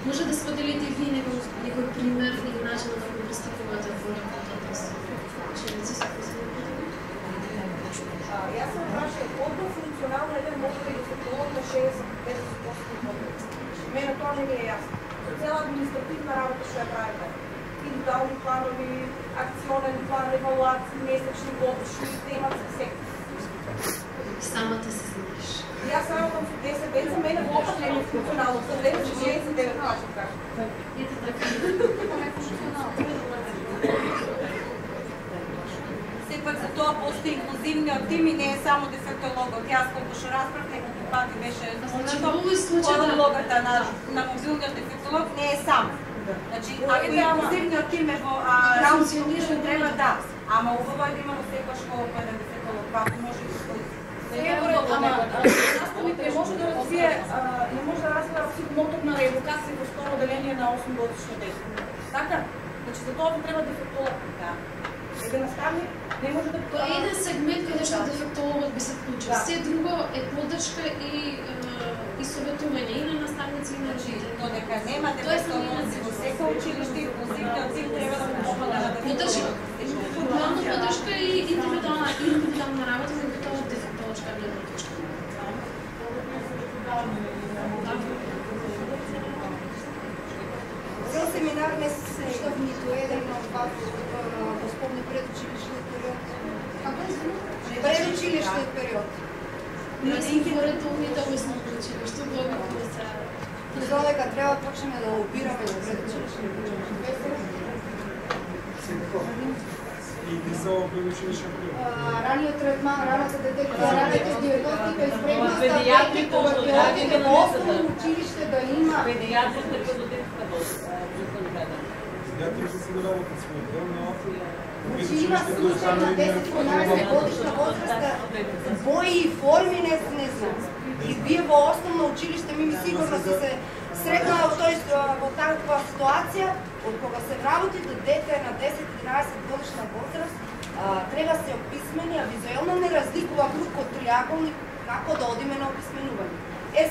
Може да споделите и вие некој пример или начин да го пристапувате во работата со ученици со посебни? Јас съм кажа, колко функционално еден може да се полови на 60-50% потребност. Мене тоа не ми е јасно. Цела административна работа што ја правите. Индивидуални планови, акционен план, евалуации, месечни, годишни, темат за секој. Самата се знаеш. Јас работам со 10 деца, мене воопшто не е функционално. Со 69 кажа кажа. Ето така. Сепак за тоа постои инклузивниот тим и не е само дефектологот. Јас колку што разбрав, неколку пати беше логата на мобилниот дефектолог не е сам. Значи, ако инклузивниот тим е во функционира, треба да. Ама убаво е да имаме секоја школа по еден дефектолог, ако може да се наставник не може да развие, не може да развие психомоторна реедукација во второ одделение на 8-годишно дете. Така? Значи за тоа треба дефектолог. Еден наставник не може да... Тоа е еден сегмент каде што дефектологот би се вклучил. Се друго е поддршка и советување и на наставници и на родители. Но дека нема дефектолози во секој училиште, инклузивниот тим треба да му помогне на поддршка. Формална поддршка и индивидуална работа во тоа дефектолошка гледна точка. Цел семинар не се срещав нито еден от вас да спомни предучилищният период. Предучилищният период. Ние сме во редовните основни училишта, логика се. Мисля дека трябва да почнеме да лобираме за предучилищният период. И не само предучилищен период. Раниот третман, раната раната диагностика и спремност на дети кога ќе одите во основно училиште да има педијатрите како детска Педијатрите се да работат свој дел, но има случај на 10-12 годишна возраста, бои и форми не знам. И вие во основно училиште ми сигурно се сретнала во таква ситуација, од кога се работи до дете на 10-11 годишна возраст, треба се описмени, а визуелно не разликува круг од триаголник како да одиме на описменување.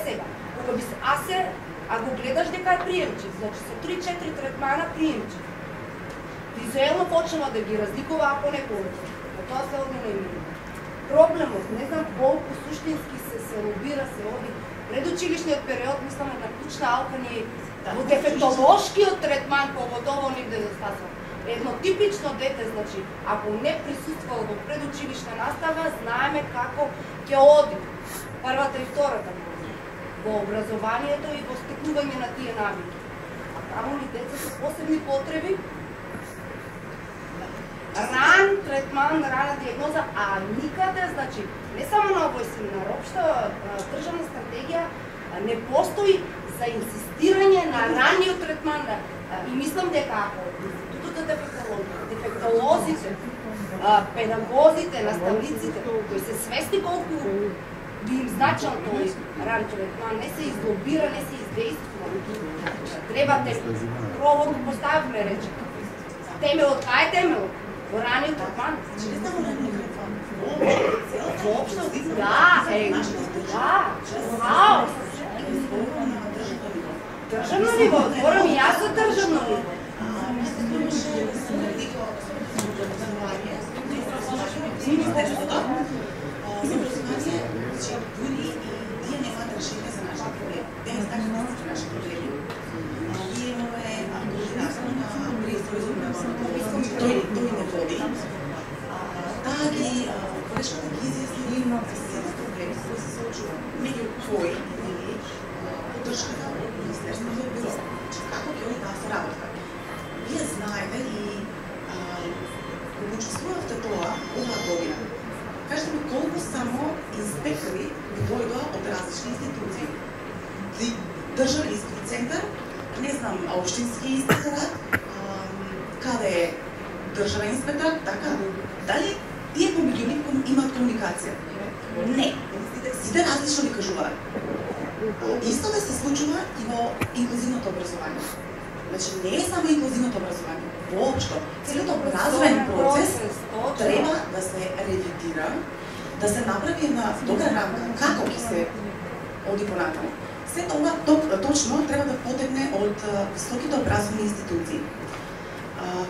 Сега, кога би се а го гледаш дека е приемчив, значи со 3-4 третмана приемчив. Визуелно почнува да ги разликува ако не повеќе. А тоа се оди на именно. Проблемот, не знам колку суштински се лобира, се оди. Предучилишниот период, мислам, на клучна алка ни во дефектолошкиот третман, погодово нигде да стасва. Едно типично дете, значи, ако не присуствува во предучилишна настава, знаеме како ќе оди. Првата и втората во образованието и во стекнување на тие навики. А камо ли деца со посебни потреби, ран третман, рана диагноза, а никаде, значи, не само на овој семинар, општа државна стратегија не постои за инсистирање на раниот третман. И мислам дека ако институтот за дефектолозите, педагозите, наставниците, кои се свесни колку би им значал тој ран третман, не се излобира, не се издействува. Треба провод да поставиме, рече. Темелот, кај е темелот? Во раниот третман. Не само раниот третман. Воопшто, да, вау! Државно ниво, отворам и јас за државно ниво. Дури и тие немаат решение за нашите проблеми. Те не знаат да се нашите проблеми. Ние имаме координација на преизвојот на тој не води. Таа ги колешката ги изјасни сите проблеми со кои се соочува. Меѓу кои поддршката од Министерството за образование. Како ќе оди таа соработка? Вие знаете и кога учествувавте тоа оваа година, кажете ми колку само инспектори ви дојдоа од различни институции. Државниот центар, не знам, општински инспекторат, каде е државен инспектор, така. Дали тие помеѓу нив имаат комуникација? Не. Сите различно ви кажуваат. Исто да се случува и во инклузивното образование. Значи, не е само инклузивното образование. Воопшто, целиот образовен процес треба да се ревидира, да се направи една добра рамка како ќе се оди понатаму. Се ова точно треба да потекне од високите образовни институции.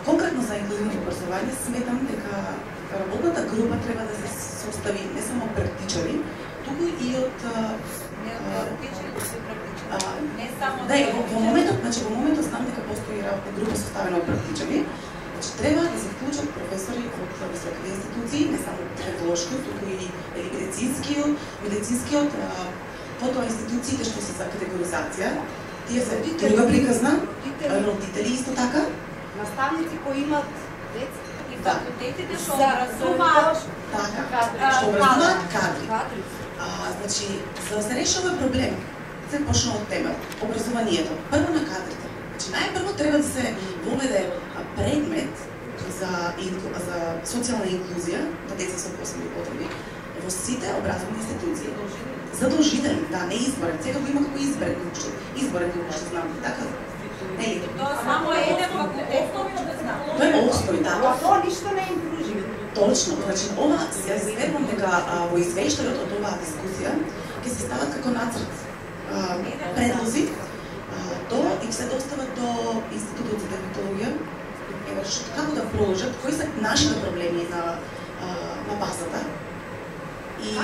Конкретно за инклузивно образование сметам дека работната група треба да се состави не само од практичари, туку и од во моментот знам дека постои работна група составена од практичари. Значи треба да се вклучат професори од високите институции, не само дефектолошки, туку и медицинскиот, потоа институциите што се за категоризација, тие се друга приказна, родители исто така, наставници кои имат деца и факултетите што образуваат што образуваат кадри. Значи, за да се реши овој проблем, се почна од тема образованието. Прво на кадрите. Значи, најпрво треба да се воведе предмет за социјална инклузија на деца со посебни потреби во сите образовни институции. Задолжително, да, не изборен. Сега го има како изборен, што знам, така? Нели? Тоа само еден факултет. Тоа е основи, да. Тоа ништо не е инклузивно. Точно, значи ова се верувам дека во извештајот од оваа дискусија ќе се стават како нацрт предлози, и се достават до Институтот за дефектологија, како да проложат кои се нашите проблеми на базата и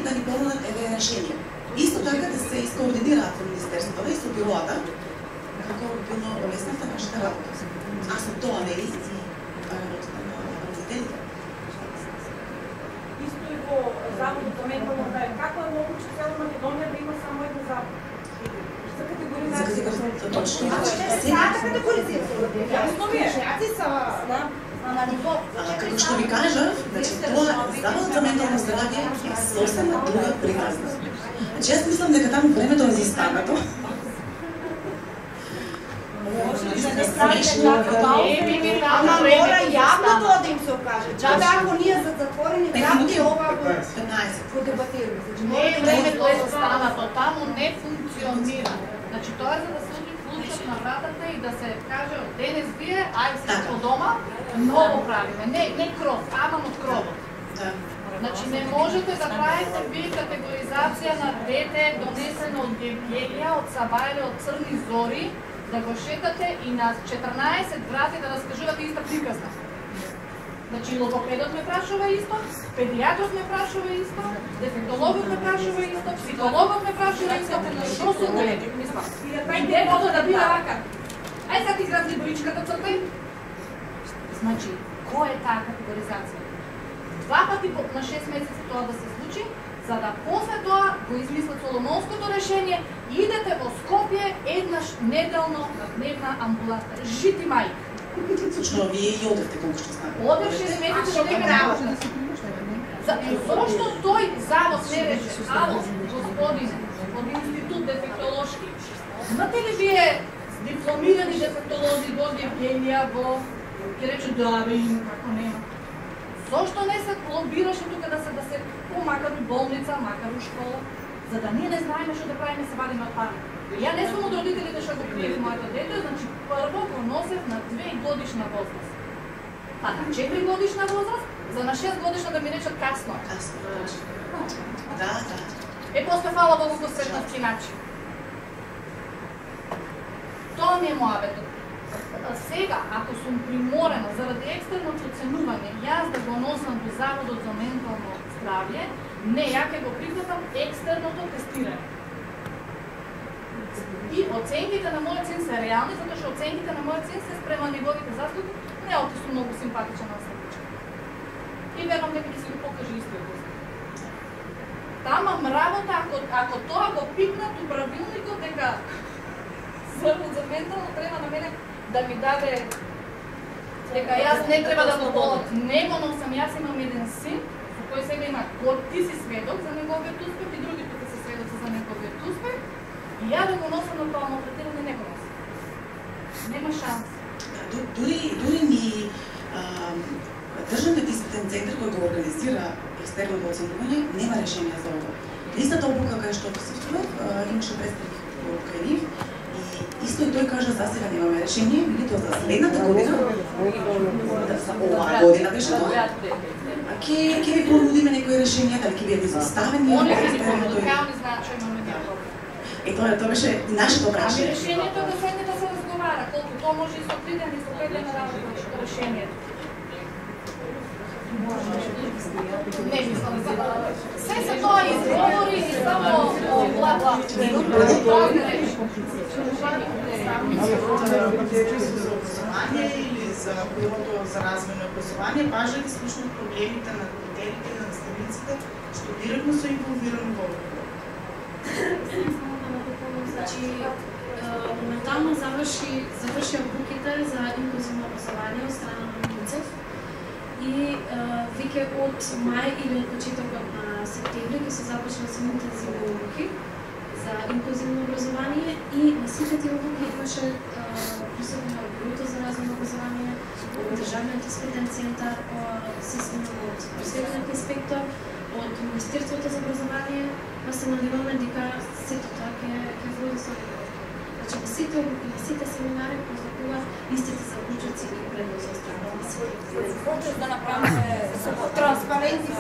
да ни помогнат решенија. Исто така да се искоординираат во Министерството и со бюроата, како било олесната нашата работа. А со тоа не е работата на родителите. Исто и во Заводот за ментално здравје. Како е могуче цела Македонија да има само едно завод? За категоризација. Точно. Се категоризација. Јасно ми е. Шњаци са на ниво. Како што ви кажа, значи тоа Заводот за ментално здравје е сосема друга приказна. Значи јас мислам дека таму времето е застагнато. Ама мора јавно тоа да им се окаже. Джабе ако ние за затворени врати ова го дебатираме. Не е времето е застанато, таму не функционира. Значи тоа е за да се вклучат на вратата и да се каже од денес вие, ајде си по дома, ново правиме. Не кров, ама од кровот. Значи не можете да правите вие категоризација на дете донесено од Гевгелија, од Сабајле, од Црни зори, да го шетате и на 14 врати да раскажувате иста приказна. Значи логопедот ме прашува исто, педијатрот ме прашува исто, дефектологот ме прашува исто, психологот ме прашува исто, што се големи, мислам. И детото да биде вака. Ај сега ти гразни боичката цртај. Значи, која е таа категоризација? 2 пати на 6 месеци тоа да се случи, за да после тоа го измислат Соломонското решение, идете во Скопје еднаш неделно на дневна амбуланта. Жити мајка. Точно, вие и одевте колку што знам. Одев 6 месеци до дека работа. Зошто тој завод не рече, ало, господине, од Институт дефектолошки, знате ли вие дипломирани дефектолози во Гевгелија, во, ќе рече, да, бе, како нема. Зошто не се лобираше тука да се макар у болница, макар у школа, за да ние не знаеме што да правиме, се вадиме од пари. Ја не сум од родителите што го пријев моето дете, значи прво го носев на 2 годишна возраст. А на 4 годишна возраст, за на 6 годишна да ми речат касно. Да. После фала Богу го сретнав киначи. Тоа ми е моабетот. Сега, ако сум приморена заради екстерното оценување, јас да го носам до Заводот за ментално здравје, не, ја ќе го прифатам екстерното тестирање. И оценките на мојот син се реални, затоа што оценките на мојот син се спрема неговите заслуги, не оти сум многу симпатичен на српичка. И верувам дека ќе си го покаже историјата. Тама мравота, ако тоа го пикнат у правилникот, дека Завод за ментално треба на мене да ми даде дека јас не треба да го болам. Не го носам, јас имам еден син, со кој сега има ти си сведок за неговиот успех и другите тука се сведоци за неговиот успех. И ја да го носам на тоа малтретирање, не го носам. Нема шанс. Дури ни Државниот испитен центар кој го организира екстерното оценување нема решение за ова. Листата обука кај што присуствував, имаше представник кај нив. Исто и тој кажа за сега немаме решение, били тоа за следната година, за оваа година беше тоа, ќе ви понудиме некои решенија, дали ќе бидат изоставени. Они физикални значаи имаме някои. Тоа беше нашето прашање. Ами решението е да седне да се разговара, колку тоа може и со 3 дена и со 5 дена работа решението. Не мислам за се се тоа изговори и само бла-бла. Образование или за бюрото за развојно образование важат исклучно проблемите на родителите и на наставниците, што директно се инволвирани во Значи, моментално заврши обуките за инклузивно образование од страна на УНИЦЕФ и веќе од мај или од почетокот на септември ќе се започнат со интензивни обуки за инклузивно образование и на сите тие обуки имаше присутно бюрото за развојно образование, Државниот испитен центар, системот од просветниот инспектор, од Министерството за образование, па се надеваме дека сето тоа ќе води со него. Значи, на сите обуки, на сите семинари, постапува истите заклучоци и предлози од страна на сите. Да направиме транспарентни